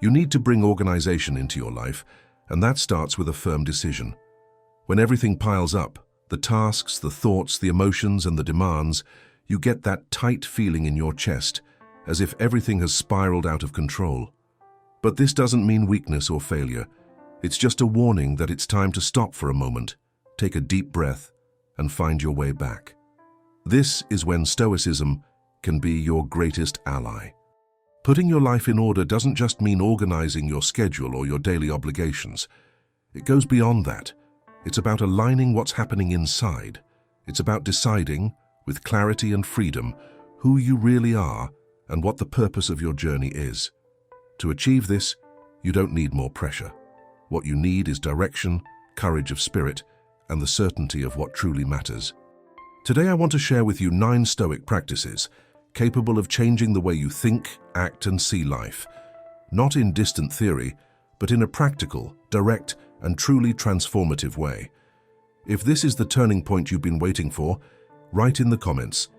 You need to bring organization into your life, and that starts with a firm decision. When everything piles up, the tasks, the thoughts, the emotions, and the demands, you get that tight feeling in your chest, as if everything has spiraled out of control. But this doesn't mean weakness or failure. It's just a warning that it's time to stop for a moment, take a deep breath, and find your way back. This is when Stoicism can be your greatest ally. Putting your life in order doesn't just mean organizing your schedule or your daily obligations. It goes beyond that. It's about aligning what's happening inside. It's about deciding, with clarity and freedom, who you really are and what the purpose of your journey is. To achieve this, you don't need more pressure. What you need is direction, courage of spirit, and the certainty of what truly matters. Today I want to share with you 9 Stoic practices capable of changing the way you think, act, and see life. Not in distant theory, but in a practical, direct, and truly transformative way. If this is the turning point you've been waiting for, write in the comments,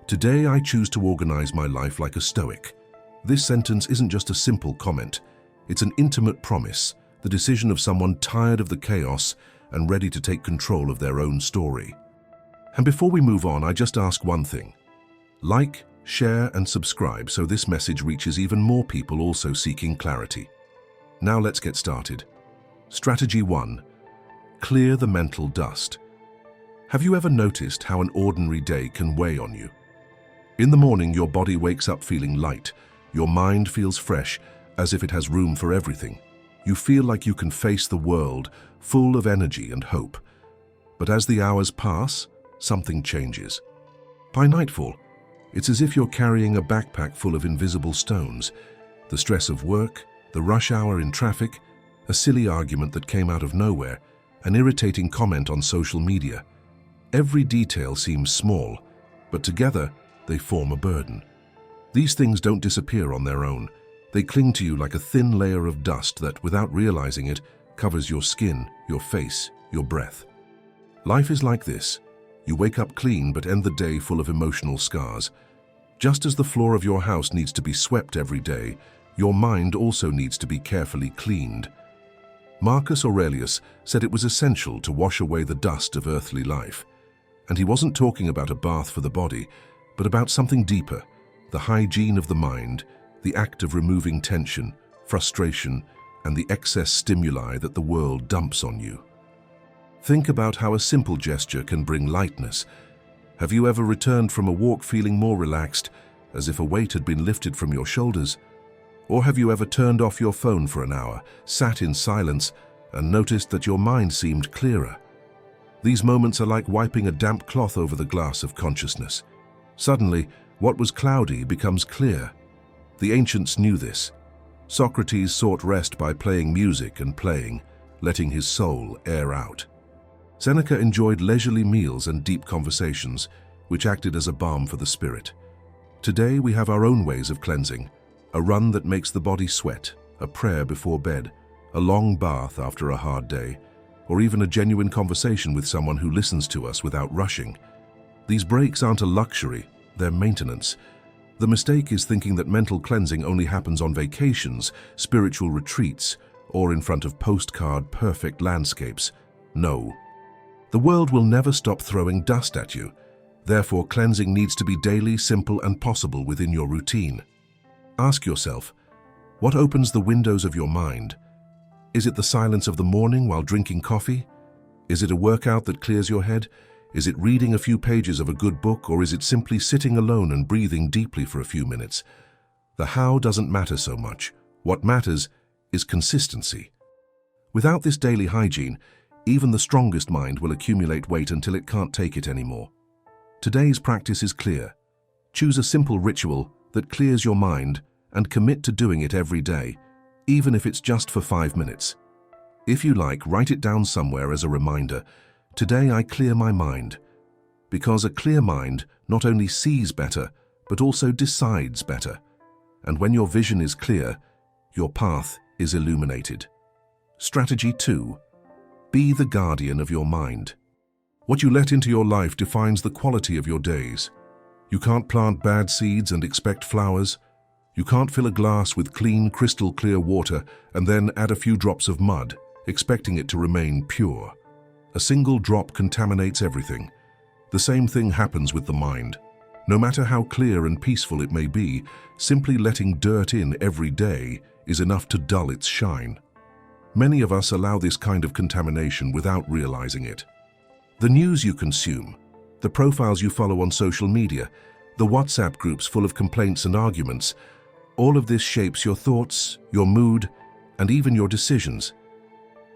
"Today I choose to organize my life like a Stoic." This sentence isn't just a simple comment. It's an intimate promise, the decision of someone tired of the chaos and ready to take control of their own story. And before we move on, I just ask one thing. Like, share, and subscribe so this message reaches even more people also seeking clarity. Now let's get started. Strategy 1. Clear the mental dust. Have you ever noticed how an ordinary day can weigh on you? In the morning, your body wakes up feeling light. Your mind feels fresh, as if it has room for everything. You feel like you can face the world, full of energy and hope. But as the hours pass, something changes. By nightfall, it's as if you're carrying a backpack full of invisible stones. The stress of work, the rush hour in traffic, a silly argument that came out of nowhere, an irritating comment on social media. Every detail seems small, but together they form a burden. These things don't disappear on their own. They cling to you like a thin layer of dust that, without realizing it, covers your skin, your face, your breath. Life is like this. You wake up clean but end the day full of emotional scars. Just as the floor of your house needs to be swept every day, your mind also needs to be carefully cleaned. Marcus Aurelius said it was essential to wash away the dust of earthly life. And he wasn't talking about a bath for the body, but about something deeper, the hygiene of the mind, the act of removing tension, frustration, and the excess stimuli that the world dumps on you. Think about how a simple gesture can bring lightness. Have you ever returned from a walk feeling more relaxed, as if a weight had been lifted from your shoulders? Or have you ever turned off your phone for an hour, sat in silence, and noticed that your mind seemed clearer? These moments are like wiping a damp cloth over the glass of consciousness. Suddenly, what was cloudy becomes clear. The ancients knew this. Socrates sought rest by playing music and playing, letting his soul air out. Seneca enjoyed leisurely meals and deep conversations, which acted as a balm for the spirit. Today we have our own ways of cleansing, a run that makes the body sweat, a prayer before bed, a long bath after a hard day, or even a genuine conversation with someone who listens to us without rushing. These breaks aren't a luxury, they're maintenance. The mistake is thinking that mental cleansing only happens on vacations, spiritual retreats, or in front of postcard perfect landscapes. No. The world will never stop throwing dust at you. Therefore, cleansing needs to be daily, simple, and possible within your routine. Ask yourself, what opens the windows of your mind? Is it the silence of the morning while drinking coffee? Is it a workout that clears your head? Is it reading a few pages of a good book, or is it simply sitting alone and breathing deeply for a few minutes? The how doesn't matter so much. What matters is consistency. Without this daily hygiene, even the strongest mind will accumulate weight until it can't take it anymore. Today's practice is clear. Choose a simple ritual that clears your mind and commit to doing it every day, even if it's just for 5 minutes. If you like, write it down somewhere as a reminder. Today I clear my mind. Because a clear mind not only sees better, but also decides better. And when your vision is clear, your path is illuminated. Strategy 2. Be the guardian of your mind. What you let into your life defines the quality of your days. You can't plant bad seeds and expect flowers. You can't fill a glass with clean, crystal-clear water and then add a few drops of mud, expecting it to remain pure. A single drop contaminates everything. The same thing happens with the mind. No matter how clear and peaceful it may be, simply letting dirt in every day is enough to dull its shine. Many of us allow this kind of contamination without realizing it. The news you consume, the profiles you follow on social media, the WhatsApp groups full of complaints and arguments, all of this shapes your thoughts, your mood, and even your decisions.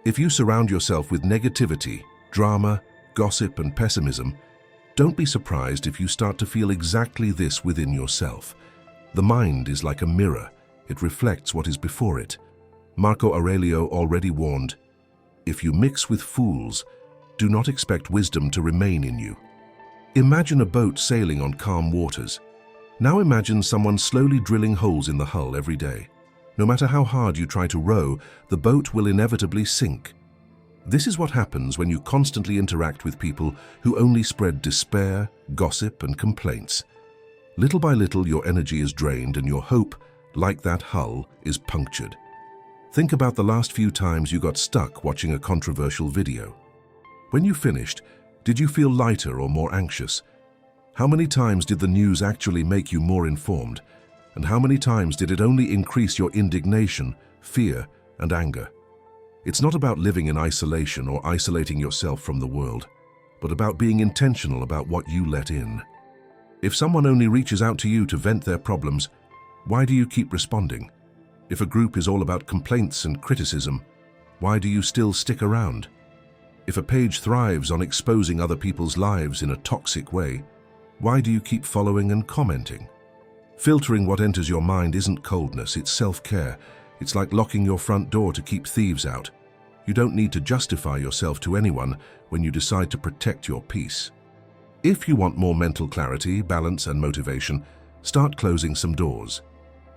If you surround yourself with negativity, drama, gossip, and pessimism, don't be surprised if you start to feel exactly this within yourself. The mind is like a mirror. It reflects what is before it. Marco Aurelio already warned, "If you mix with fools, do not expect wisdom to remain in you." Imagine a boat sailing on calm waters. Now imagine someone slowly drilling holes in the hull every day. No matter how hard you try to row, the boat will inevitably sink. This is what happens when you constantly interact with people who only spread despair, gossip, and complaints. Little by little, your energy is drained and your hope, like that hull, is punctured. Think about the last few times you got stuck watching a controversial video. When you finished, did you feel lighter or more anxious? How many times did the news actually make you more informed? And how many times did it only increase your indignation, fear, and anger? It's not about living in isolation or isolating yourself from the world, but about being intentional about what you let in. If someone only reaches out to you to vent their problems, why do you keep responding? If a group is all about complaints and criticism, why do you still stick around? If a page thrives on exposing other people's lives in a toxic way, why do you keep following and commenting? Filtering what enters your mind isn't coldness, it's self-care. It's like locking your front door to keep thieves out. You don't need to justify yourself to anyone when you decide to protect your peace. If you want more mental clarity, balance, and motivation, start closing some doors.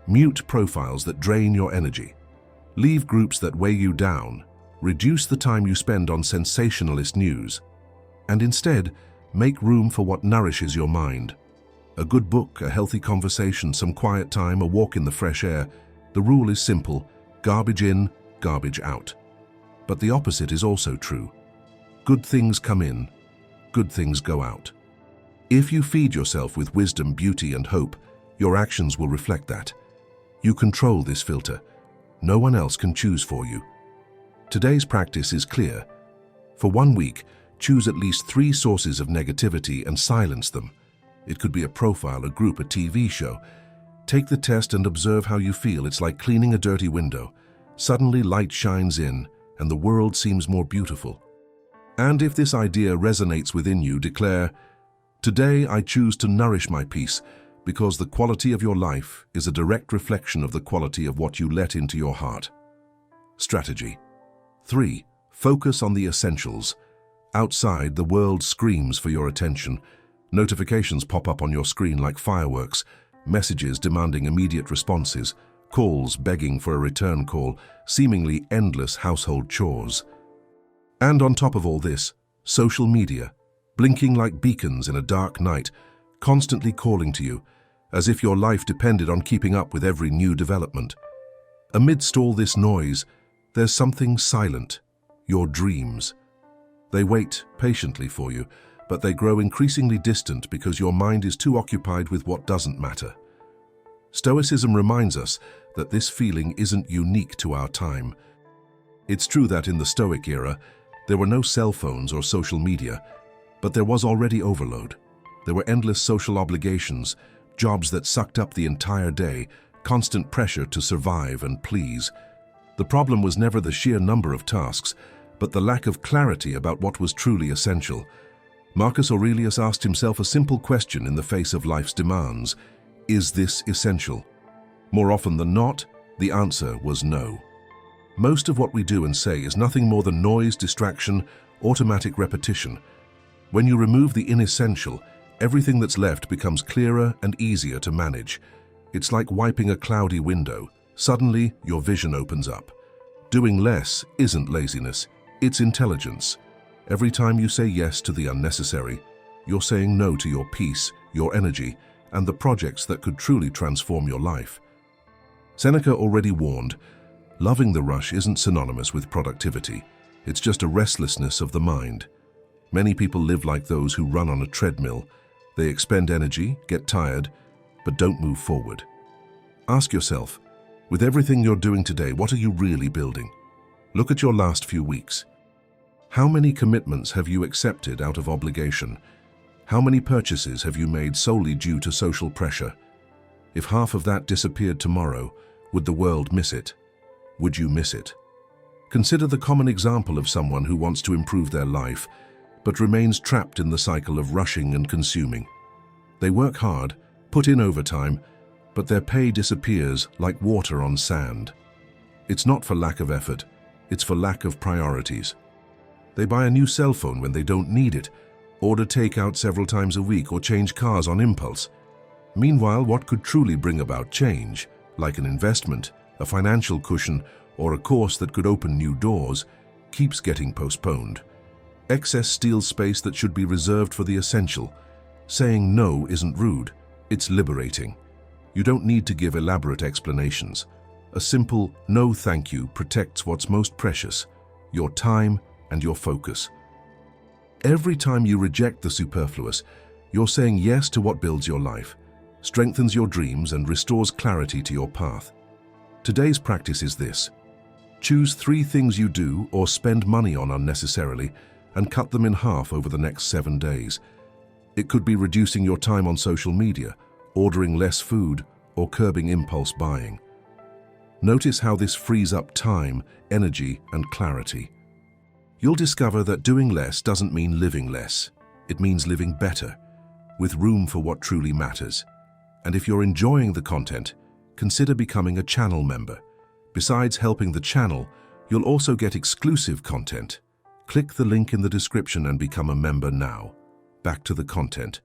Mute profiles that drain your energy. Leave groups that weigh you down. Reduce the time you spend on sensationalist news. And instead, make room for what nourishes your mind. A good book, a healthy conversation, some quiet time, a walk in the fresh air. The rule is simple: garbage in, garbage out. But the opposite is also true. Good things come in, good things go out. If you feed yourself with wisdom, beauty, and hope, your actions will reflect that. You control this filter. No one else can choose for you. Today's practice is clear. For 1 week, choose at least 3 sources of negativity and silence them. It could be a profile, a group, a TV show. Take the test and observe how you feel. It's like cleaning a dirty window. Suddenly light shines in, and the world seems more beautiful. And if this idea resonates within you, declare, "Today I choose to nourish my peace, because the quality of your life is a direct reflection of the quality of what you let into your heart." Strategy 3. Focus on the essentials. Outside, the world screams for your attention. Notifications pop up on your screen like fireworks. Messages demanding immediate responses, calls begging for a return call, seemingly endless household chores. And on top of all this, social media, blinking like beacons in a dark night, constantly calling to you, as if your life depended on keeping up with every new development. Amidst all this noise, there's something silent: your dreams. They wait patiently for you, but they grow increasingly distant because your mind is too occupied with what doesn't matter. Stoicism reminds us that this feeling isn't unique to our time. It's true that in the Stoic era, there were no cell phones or social media, but there was already overload. There were endless social obligations, jobs that sucked up the entire day, constant pressure to survive and please. The problem was never the sheer number of tasks, but the lack of clarity about what was truly essential. Marcus Aurelius asked himself a simple question in the face of life's demands: is this essential? More often than not, the answer was no. Most of what we do and say is nothing more than noise, distraction, automatic repetition. When you remove the inessential, everything that's left becomes clearer and easier to manage. It's like wiping a cloudy window. Suddenly, your vision opens up. Doing less isn't laziness, it's intelligence. Every time you say yes to the unnecessary, you're saying no to your peace, your energy, and the projects that could truly transform your life. Seneca already warned, loving the rush isn't synonymous with productivity. It's just a restlessness of the mind. Many people live like those who run on a treadmill. They expend energy, get tired, but don't move forward. Ask yourself, with everything you're doing today, what are you really building? Look at your last few weeks. How many commitments have you accepted out of obligation? How many purchases have you made solely due to social pressure? If half of that disappeared tomorrow, would the world miss it? Would you miss it? Consider the common example of someone who wants to improve their life, but remains trapped in the cycle of rushing and consuming. They work hard, put in overtime, but their pay disappears like water on sand. It's not for lack of effort, it's for lack of priorities. They buy a new cell phone when they don't need it, order takeout several times a week, or change cars on impulse. Meanwhile, what could truly bring about change, like an investment, a financial cushion, or a course that could open new doors, keeps getting postponed. Excess steals space that should be reserved for the essential. Saying no isn't rude, it's liberating. You don't need to give elaborate explanations. A simple no thank you protects what's most precious, your time and your focus. Every time you reject the superfluous, you're saying yes to what builds your life, strengthens your dreams, and restores clarity to your path. Today's practice is this. Choose 3 things you do or spend money on unnecessarily and cut them in half over the next 7 days. It could be reducing your time on social media, ordering less food, or curbing impulse buying. Notice how this frees up time, energy, and clarity. You'll discover that doing less doesn't mean living less. It means living better, with room for what truly matters. And if you're enjoying the content, consider becoming a channel member. Besides helping the channel, you'll also get exclusive content. Click the link in the description and become a member now. Back to the content.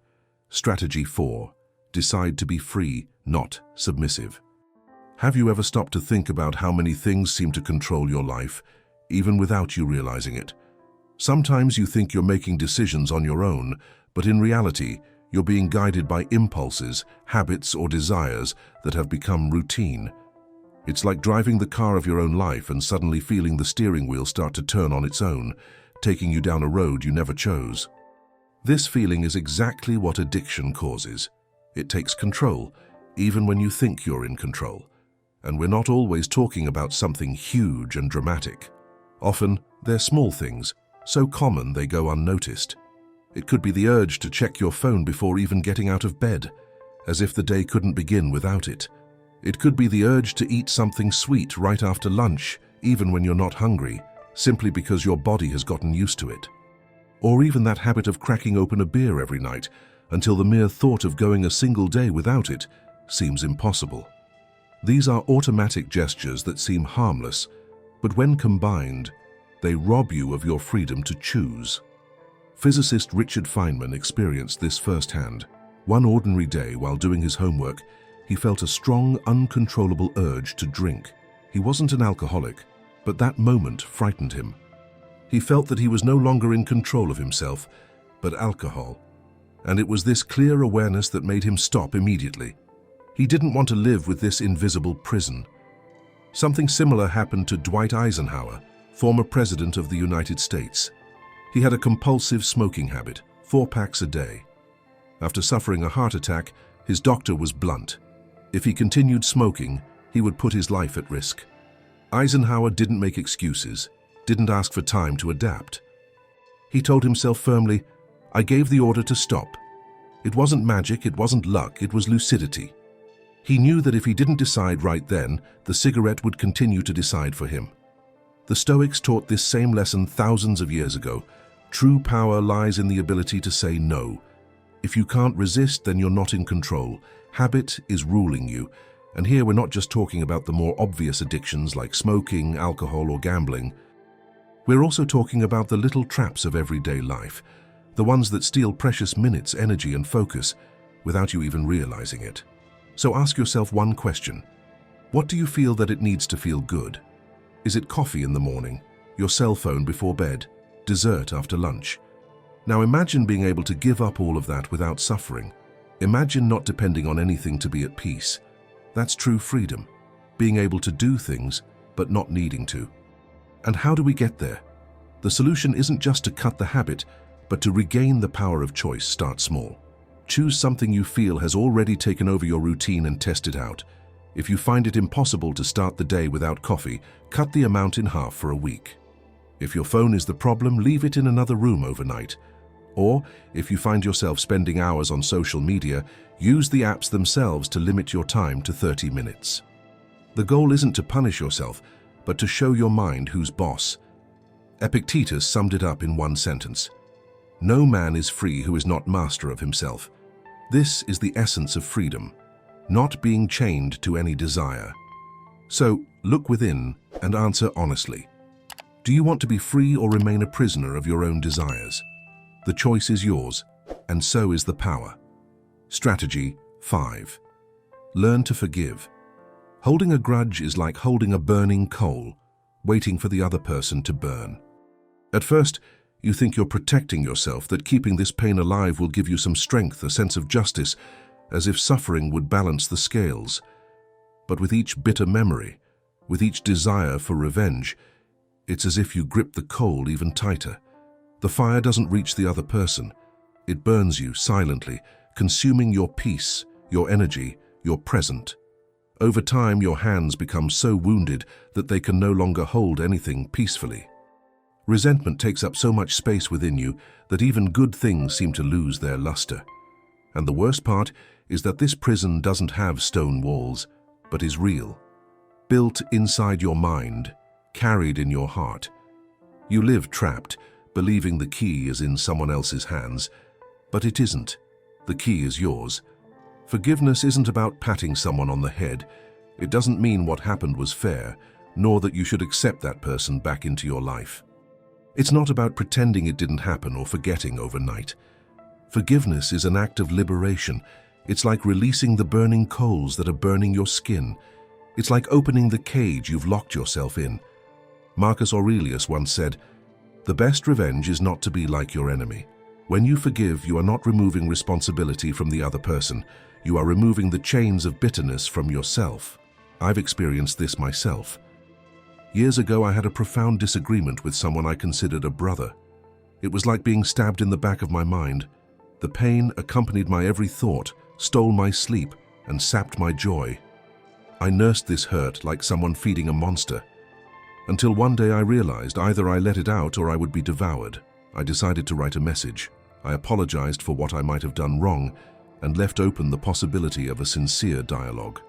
Strategy 4. Decide to be free, not submissive. Have you ever stopped to think about how many things seem to control your life, even without you realizing it? Sometimes you think you're making decisions on your own, but in reality, you're being guided by impulses, habits, or desires that have become routine. It's like driving the car of your own life and suddenly feeling the steering wheel start to turn on its own, taking you down a road you never chose. This feeling is exactly what addiction causes. It takes control, even when you think you're in control. And we're not always talking about something huge and dramatic. Often, they're small things, so common they go unnoticed. It could be the urge to check your phone before even getting out of bed, as if the day couldn't begin without it. It could be the urge to eat something sweet right after lunch, even when you're not hungry, simply because your body has gotten used to it. Or even that habit of cracking open a beer every night, until the mere thought of going a single day without it seems impossible. These are automatic gestures that seem harmless, but when combined, they rob you of your freedom to choose. Physicist Richard Feynman experienced this firsthand. One ordinary day, while doing his homework, he felt a strong, uncontrollable urge to drink. He wasn't an alcoholic, but that moment frightened him. He felt that he was no longer in control of himself, but alcohol. And it was this clear awareness that made him stop immediately. He didn't want to live with this invisible prison. Something similar happened to Dwight Eisenhower, former president of the United States. He had a compulsive smoking habit, 4 packs a day. After suffering a heart attack, his doctor was blunt. If he continued smoking, he would put his life at risk. Eisenhower didn't make excuses, didn't ask for time to adapt. He told himself firmly, "I gave the order to stop." It wasn't magic, it wasn't luck, it was lucidity. He knew that if he didn't decide right then, the cigarette would continue to decide for him. The Stoics taught this same lesson thousands of years ago. True power lies in the ability to say no. If you can't resist, then you're not in control. Habit is ruling you. And here we're not just talking about the more obvious addictions like smoking, alcohol, or gambling. We're also talking about the little traps of everyday life, the ones that steal precious minutes, energy, and focus without you even realizing it. So ask yourself one question. What do you feel that it needs to feel good? Is it coffee in the morning, your cell phone before bed, dessert after lunch? Now imagine being able to give up all of that without suffering. Imagine not depending on anything to be at peace. That's true freedom. being able to do things, but not needing to. And how do we get there? The solution isn't just to cut the habit, but to regain the power of choice. Start small. Choose something you feel has already taken over your routine and test it out. If you find it impossible to start the day without coffee, cut the amount in half for a week. If your phone is the problem, leave it in another room overnight. Or, if you find yourself spending hours on social media, use the apps themselves to limit your time to 30 minutes. The goal isn't to punish yourself, but to show your mind who's boss. Epictetus summed it up in one sentence: "No man is free who is not master of himself." This is the essence of freedom, not being chained to any desire. So, look within and answer honestly. Do you want to be free or remain a prisoner of your own desires? The choice is yours, and so is the power. Strategy 5. Learn to forgive. Holding a grudge is like holding a burning coal, waiting for the other person to burn. At first, you think you're protecting yourself, that keeping this pain alive will give you some strength, a sense of justice, as if suffering would balance the scales. But with each bitter memory, with each desire for revenge, it's as if you grip the coal even tighter. The fire doesn't reach the other person. It burns you silently, consuming your peace, your energy, your present. Over time, your hands become so wounded that they can no longer hold anything peacefully. Resentment takes up so much space within you that even good things seem to lose their luster. And the worst part is that this prison doesn't have stone walls, but is real. Built inside your mind, carried in your heart. You live trapped, believing the key is in someone else's hands, but it isn't. The key is yours. Forgiveness isn't about patting someone on the head. It doesn't mean what happened was fair, nor that you should accept that person back into your life. It's not about pretending it didn't happen or forgetting overnight. Forgiveness is an act of liberation. It's like releasing the burning coals that are burning your skin. It's like opening the cage you've locked yourself in. Marcus Aurelius once said, "The best revenge is not to be like your enemy." When you forgive, you are not removing responsibility from the other person. You are removing the chains of bitterness from yourself. I've experienced this myself. Years ago, I had a profound disagreement with someone I considered a brother. It was like being stabbed in the back of my mind. The pain accompanied my every thought, stole my sleep, and sapped my joy. I nursed this hurt like someone feeding a monster. Until one day I realized either I let it out or I would be devoured. I decided to write a message. I apologized for what I might have done wrong and left open the possibility of a sincere dialogue.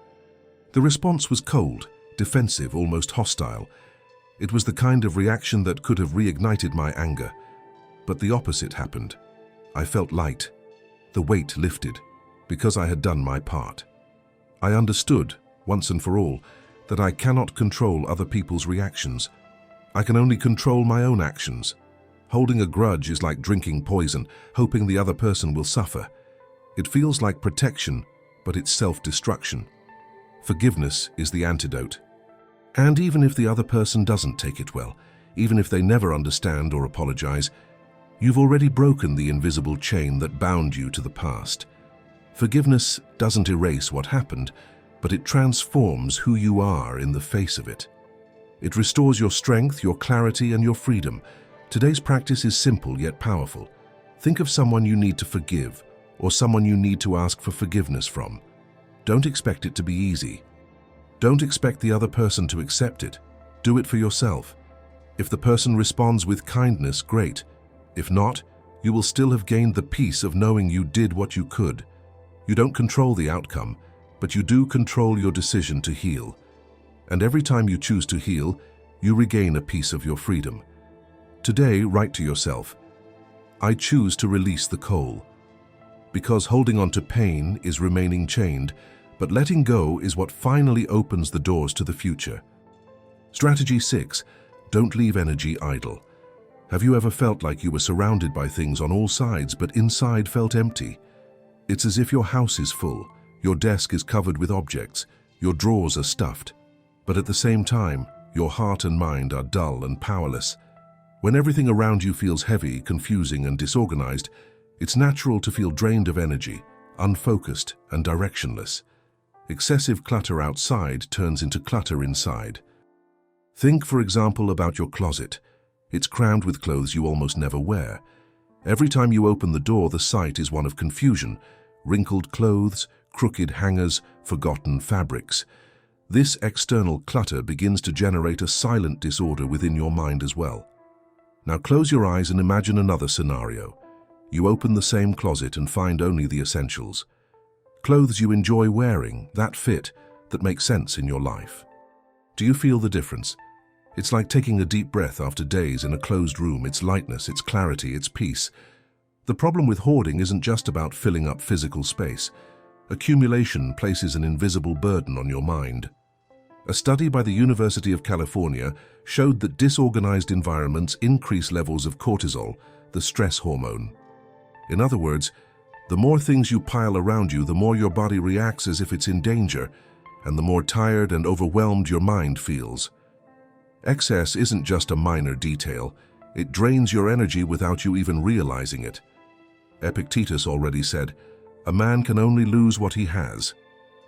The response was cold, defensive, almost hostile. It was the kind of reaction that could have reignited my anger. But the opposite happened. I felt light. The weight lifted, because I had done my part. I understood, once and for all, that I cannot control other people's reactions. I can only control my own actions. Holding a grudge is like drinking poison, hoping the other person will suffer. It feels like protection, but it's self-destruction. Forgiveness is the antidote. And even if the other person doesn't take it well, even if they never understand or apologize, you've already broken the invisible chain that bound you to the past. Forgiveness doesn't erase what happened, but it transforms who you are in the face of it. It restores your strength, your clarity, and your freedom. Today's practice is simple yet powerful. Think of someone you need to forgive, or someone you need to ask for forgiveness from. Don't expect it to be easy. Don't expect the other person to accept it. Do it for yourself. If the person responds with kindness, great. If not, you will still have gained the peace of knowing you did what you could. You don't control the outcome, but you do control your decision to heal. And every time you choose to heal, you regain a piece of your freedom. Today, write to yourself, "I choose to release the coal." Because holding on to pain is remaining chained, but letting go is what finally opens the doors to the future. Strategy 6. Don't leave energy idle. Have you ever felt like you were surrounded by things on all sides, but inside felt empty? It's as if your house is full, your desk is covered with objects, your drawers are stuffed, but at the same time, your heart and mind are dull and powerless. When everything around you feels heavy, confusing, and disorganized, it's natural to feel drained of energy, unfocused, and directionless. Excessive clutter outside turns into clutter inside. Think, for example, about your closet. It's crammed with clothes you almost never wear. Every time you open the door, the sight is one of confusion. Wrinkled clothes, crooked hangers, forgotten fabrics. This external clutter begins to generate a silent disorder within your mind as well. Now close your eyes and imagine another scenario. You open the same closet and find only the essentials. Clothes you enjoy wearing, that fit, that makes sense in your life. Do you feel the difference? It's like taking a deep breath after days in a closed room. Its lightness, its clarity, its peace. The problem with hoarding isn't just about filling up physical space. Accumulation places an invisible burden on your mind. A study by the University of California showed that disorganized environments increase levels of cortisol, the stress hormone. In other words, the more things you pile around you, the more your body reacts as if it's in danger, and the more tired and overwhelmed your mind feels. Excess isn't just a minor detail. It drains your energy without you even realizing it. Epictetus already said, "A man can only lose what he has."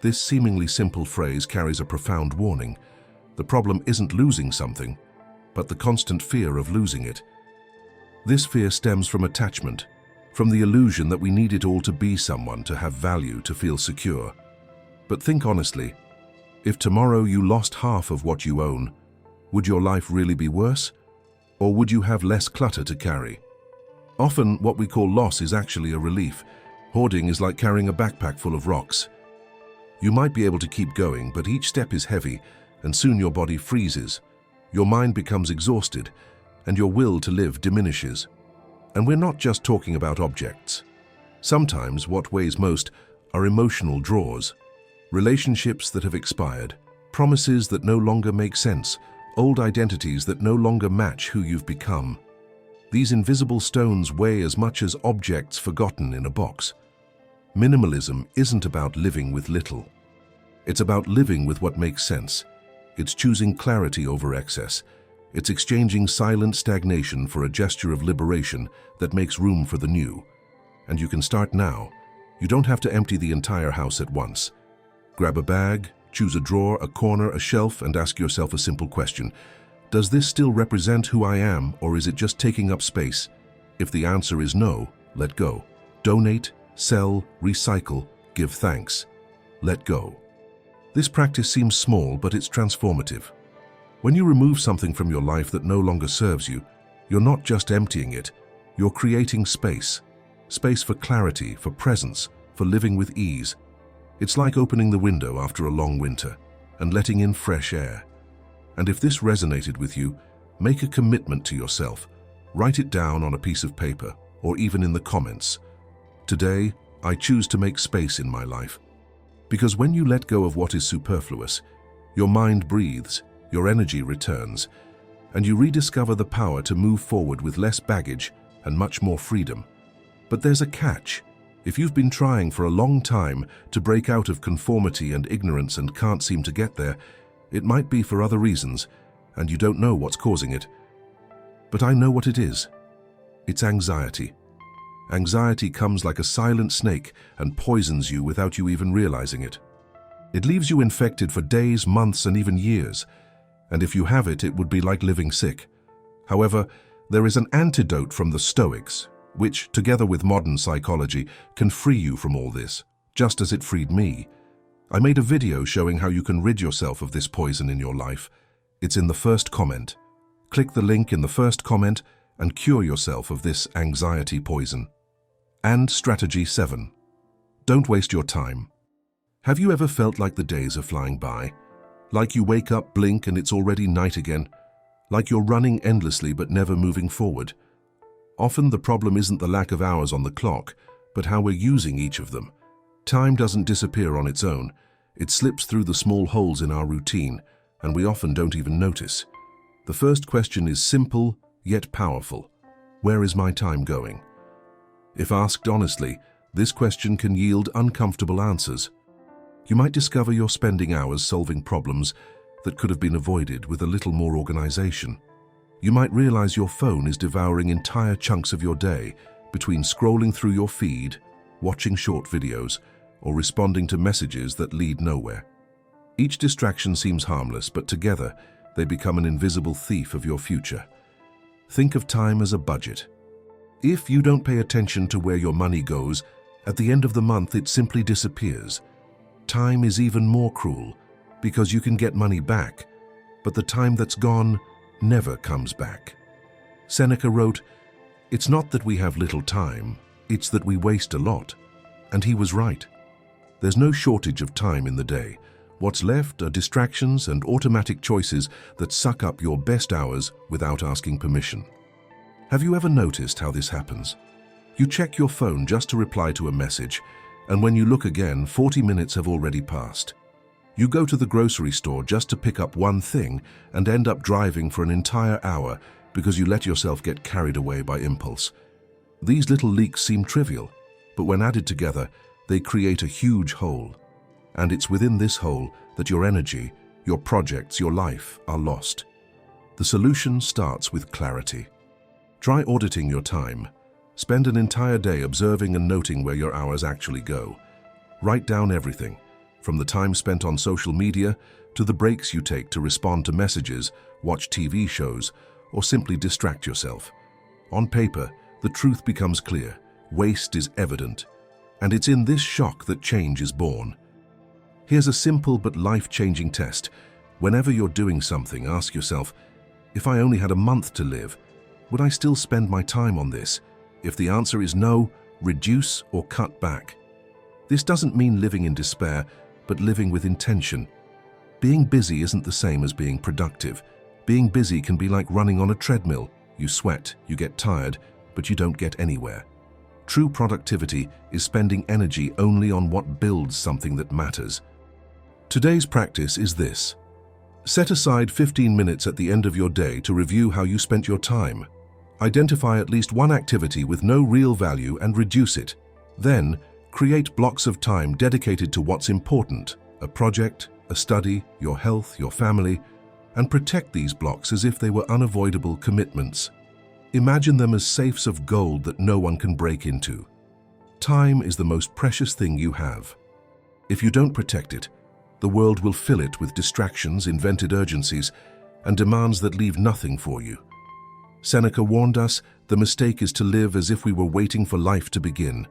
This seemingly simple phrase carries a profound warning. The problem isn't losing something, but the constant fear of losing it. This fear stems from attachment, from the illusion that we need it all to be someone, to have value, to feel secure. But think honestly, if tomorrow you lost half of what you own, would your life really be worse? Or would you have less clutter to carry? Often, what we call loss is actually a relief. Hoarding is like carrying a backpack full of rocks. You might be able to keep going, but each step is heavy, and soon your body freezes. Your mind becomes exhausted, and your will to live diminishes. And we're not just talking about objects. Sometimes what weighs most are emotional draws. Relationships that have expired, promises that no longer make sense, old identities that no longer match who you've become. These invisible stones weigh as much as objects forgotten in a box. Minimalism isn't about living with little. It's about living with what makes sense. It's choosing clarity over excess. It's exchanging silent stagnation for a gesture of liberation that makes room for the new. And you can start now. You don't have to empty the entire house at once. Grab a bag, choose a drawer, a corner, a shelf, and ask yourself a simple question. Does this still represent who I am, or is it just taking up space? If the answer is no, let go. Donate, sell, recycle, give thanks. Let go. This practice seems small, but it's transformative. When you remove something from your life that no longer serves you, you're not just emptying it, you're creating space. Space for clarity, for presence, for living with ease. It's like opening the window after a long winter and letting in fresh air. And if this resonated with you, make a commitment to yourself. Write it down on a piece of paper or even in the comments. Today, I choose to make space in my life. Because when you let go of what is superfluous, your mind breathes, your energy returns, and you rediscover the power to move forward with less baggage and much more freedom. But there's a catch. If you've been trying for a long time to break out of conformity and ignorance and can't seem to get there, it might be for other reasons, and you don't know what's causing it. But I know what it is. It's anxiety. Anxiety comes like a silent snake and poisons you without you even realizing it. It leaves you infected for days, months, and even years. And if you have it, it would be like living sick. However, there is an antidote from the Stoics, which, together with modern psychology, can free you from all this, just as it freed me. I made a video showing how you can rid yourself of this poison in your life. It's in the first comment. Click the link in the first comment and cure yourself of this anxiety poison. And strategy 7. Don't waste your time. Have you ever felt like the days are flying by? Like you wake up, blink, and it's already night again? Like you're running endlessly but never moving forward? Often the problem isn't the lack of hours on the clock, but how we're using each of them. Time doesn't disappear on its own. It slips through the small holes in our routine, and we often don't even notice. The first question is simple, yet powerful. Where is my time going? If asked honestly, this question can yield uncomfortable answers. You might discover you're spending hours solving problems that could have been avoided with a little more organization. You might realize your phone is devouring entire chunks of your day between scrolling through your feed, watching short videos, or responding to messages that lead nowhere. Each distraction seems harmless, but together they become an invisible thief of your future. Think of time as a budget. If you don't pay attention to where your money goes, at the end of the month it simply disappears. Time is even more cruel because you can get money back, but the time that's gone never comes back. Seneca wrote, "It's not that we have little time, it's that we waste a lot." And he was right. There's no shortage of time in the day. What's left are distractions and automatic choices that suck up your best hours without asking permission. Have you ever noticed how this happens? You check your phone just to reply to a message, and when you look again, 40 minutes have already passed. You go to the grocery store just to pick up one thing and end up driving for an entire hour because you let yourself get carried away by impulse. These little leaks seem trivial, but when added together, they create a huge hole. And it's within this hole that your energy, your projects, your life are lost. The solution starts with clarity. Try auditing your time. Spend an entire day observing and noting where your hours actually go. Write down everything, from the time spent on social media to the breaks you take to respond to messages, watch TV shows, or simply distract yourself. On paper, the truth becomes clear. Waste is evident. And it's in this shock that change is born. Here's a simple but life-changing test. Whenever you're doing something, ask yourself, if I only had a month to live, would I still spend my time on this? If the answer is no, reduce or cut back. This doesn't mean living in despair, but living with intention. Being busy isn't the same as being productive. Being busy can be like running on a treadmill. You sweat, you get tired, but you don't get anywhere. True productivity is spending energy only on what builds something that matters. Today's practice is this. Set aside 15 minutes at the end of your day to review how you spent your time. Identify at least one activity with no real value and reduce it. Then, create blocks of time dedicated to what's important, a project, a study, your health, your family, and protect these blocks as if they were unavoidable commitments. Imagine them as safes of gold that no one can break into. Time is the most precious thing you have. If you don't protect it, the world will fill it with distractions, invented urgencies, and demands that leave nothing for you. Seneca warned us, the mistake is to live as if we were waiting for life to begin.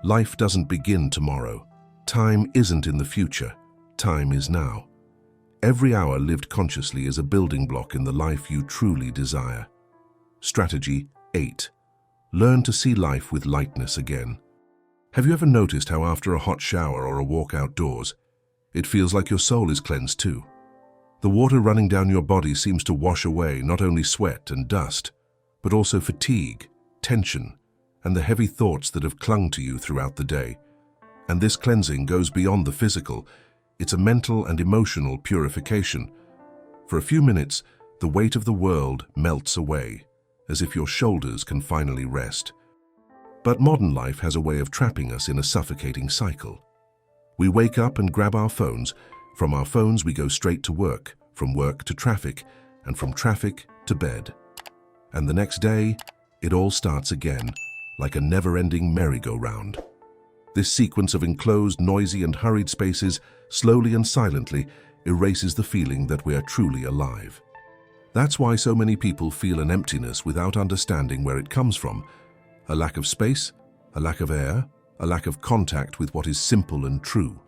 Life doesn't begin tomorrow. Time isn't in the future. Time is now. Every hour lived consciously is a building block in the life you truly desire. Strategy 8. Learn to see life with lightness again. Have you ever noticed how after a hot shower or a walk outdoors, it feels like your soul is cleansed too? The water running down your body seems to wash away not only sweat and dust, but also fatigue, tension, and the heavy thoughts that have clung to you throughout the day. And this cleansing goes beyond the physical. It's a mental and emotional purification. For a few minutes, the weight of the world melts away, as if your shoulders can finally rest. But modern life has a way of trapping us in a suffocating cycle. We wake up and grab our phones. From our phones we go straight to work, from work to traffic, and from traffic to bed. And the next day, it all starts again, like a never-ending merry-go-round. This sequence of enclosed, noisy and hurried spaces, slowly and silently, erases the feeling that we are truly alive. That's why so many people feel an emptiness without understanding where it comes from. A lack of space, a lack of air, a lack of contact with what is simple and true.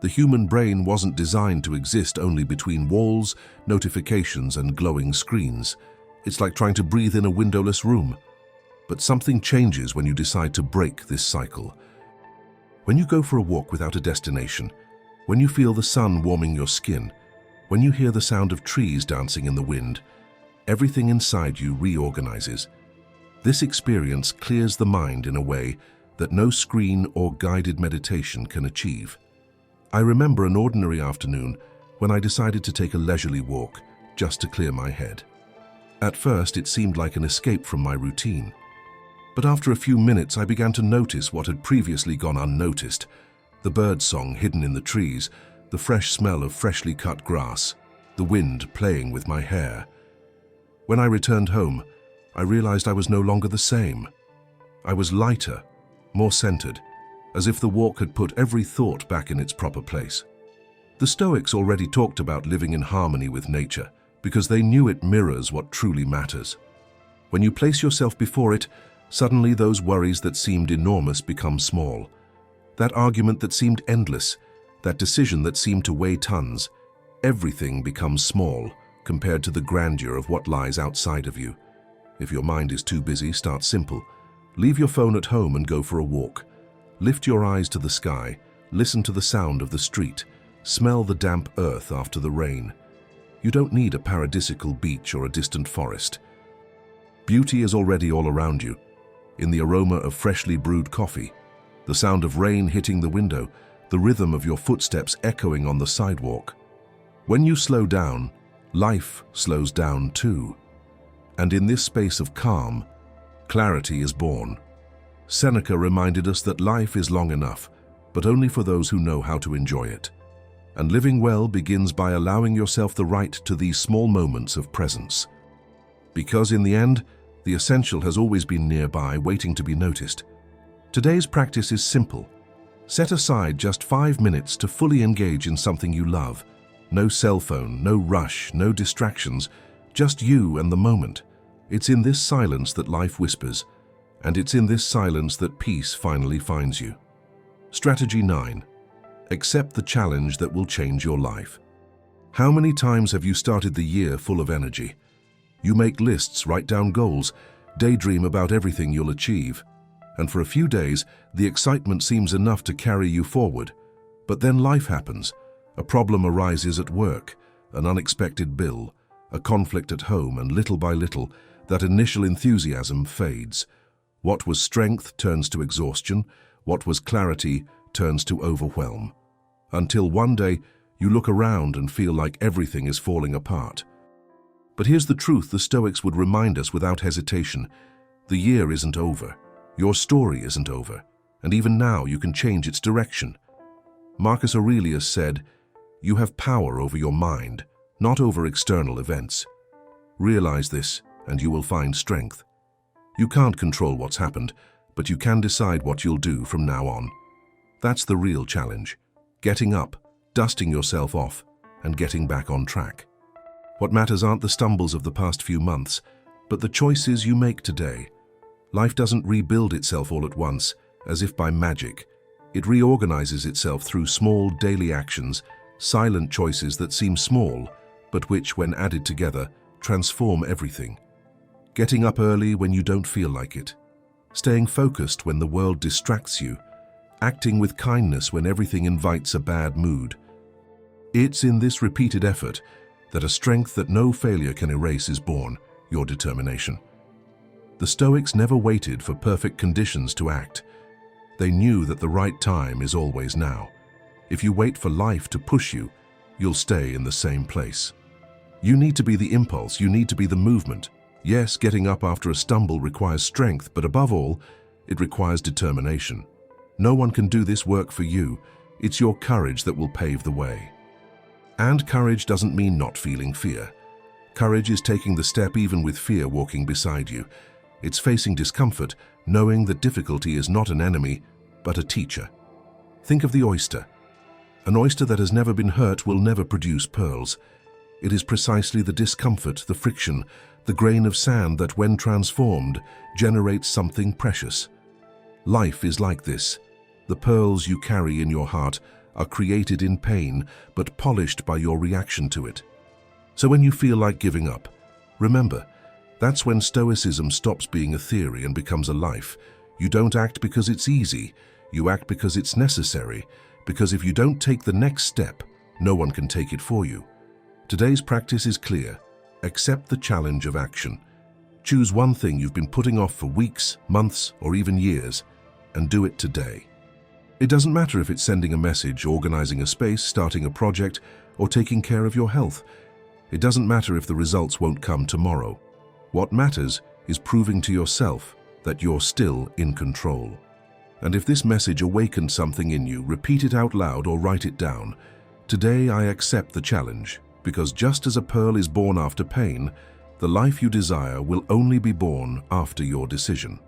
The human brain wasn't designed to exist only between walls, notifications, and glowing screens. It's like trying to breathe in a windowless room. But something changes when you decide to break this cycle. When you go for a walk without a destination, when you feel the sun warming your skin, when you hear the sound of trees dancing in the wind, everything inside you reorganizes. This experience clears the mind in a way that no screen or guided meditation can achieve. I remember an ordinary afternoon when I decided to take a leisurely walk just to clear my head. At first, it seemed like an escape from my routine. But after a few minutes, I began to notice what had previously gone unnoticed. The bird song hidden in the trees, the fresh smell of freshly cut grass, the wind playing with my hair. When I returned home, I realized I was no longer the same. I was lighter, more centered, as if the walk had put every thought back in its proper place. The Stoics already talked about living in harmony with nature because they knew it mirrors what truly matters. When you place yourself before it, suddenly those worries that seemed enormous become small. That argument that seemed endless, that decision that seemed to weigh tons, everything becomes small compared to the grandeur of what lies outside of you. If your mind is too busy, start simple. Leave your phone at home and go for a walk. Lift your eyes to the sky, listen to the sound of the street, smell the damp earth after the rain. You don't need a paradisical beach or a distant forest. Beauty is already all around you, in the aroma of freshly brewed coffee, the sound of rain hitting the window, the rhythm of your footsteps echoing on the sidewalk. When you slow down, life slows down too. And in this space of calm, clarity is born. Seneca reminded us that life is long enough, but only for those who know how to enjoy it. And living well begins by allowing yourself the right to these small moments of presence. Because in the end, the essential has always been nearby, waiting to be noticed. Today's practice is simple. Set aside just 5 minutes to fully engage in something you love. No cell phone, no rush, no distractions, just you and the moment. It's in this silence that life whispers, and it's in this silence that peace finally finds you. Strategy 9. Accept the challenge that will change your life. How many times have you started the year full of energy? You make lists, write down goals, daydream about everything you'll achieve. And for a few days, the excitement seems enough to carry you forward. But then life happens. A problem arises at work, an unexpected bill, a conflict at home, and little by little, that initial enthusiasm fades. What was strength turns to exhaustion, what was clarity turns to overwhelm. Until one day, you look around and feel like everything is falling apart. But here's the truth the Stoics would remind us without hesitation. The year isn't over. Your story isn't over. And even now you can change its direction. Marcus Aurelius said, "You have power over your mind, not over external events." Realize this, and you will find strength. You can't control what's happened, but you can decide what you'll do from now on. That's the real challenge. Getting up, dusting yourself off, and getting back on track. What matters aren't the stumbles of the past few months, but the choices you make today. Life doesn't rebuild itself all at once, as if by magic. It reorganizes itself through small daily actions, silent choices that seem small, but which, when added together, transform everything. Getting up early when you don't feel like it. Staying focused when the world distracts you. Acting with kindness when everything invites a bad mood. It's in this repeated effort that a strength that no failure can erase is born, your determination. The Stoics never waited for perfect conditions to act. They knew that the right time is always now. If you wait for life to push you, you'll stay in the same place. You need to be the impulse, you need to be the movement. Yes, getting up after a stumble requires strength, but above all, it requires determination. No one can do this work for you. It's your courage that will pave the way. And courage doesn't mean not feeling fear. Courage is taking the step even with fear walking beside you. It's facing discomfort, knowing that difficulty is not an enemy, but a teacher. Think of the oyster. An oyster that has never been hurt will never produce pearls. It is precisely the discomfort, the friction, the grain of sand that, when transformed, generates something precious. Life is like this. The pearls you carry in your heart are created in pain, but polished by your reaction to it. So when you feel like giving up, remember, that's when Stoicism stops being a theory and becomes a life. You don't act because it's easy, you act because it's necessary, because if you don't take the next step, no one can take it for you. Today's practice is clear. Accept the challenge of action. Choose one thing you've been putting off for weeks, months, or even years, and do it today. It doesn't matter if it's sending a message, organizing a space, starting a project, or taking care of your health. It doesn't matter if the results won't come tomorrow. What matters is proving to yourself that you're still in control. And if this message awakened something in you, repeat it out loud or write it down. Today I accept the challenge, because just as a pearl is born after pain, the life you desire will only be born after your decision.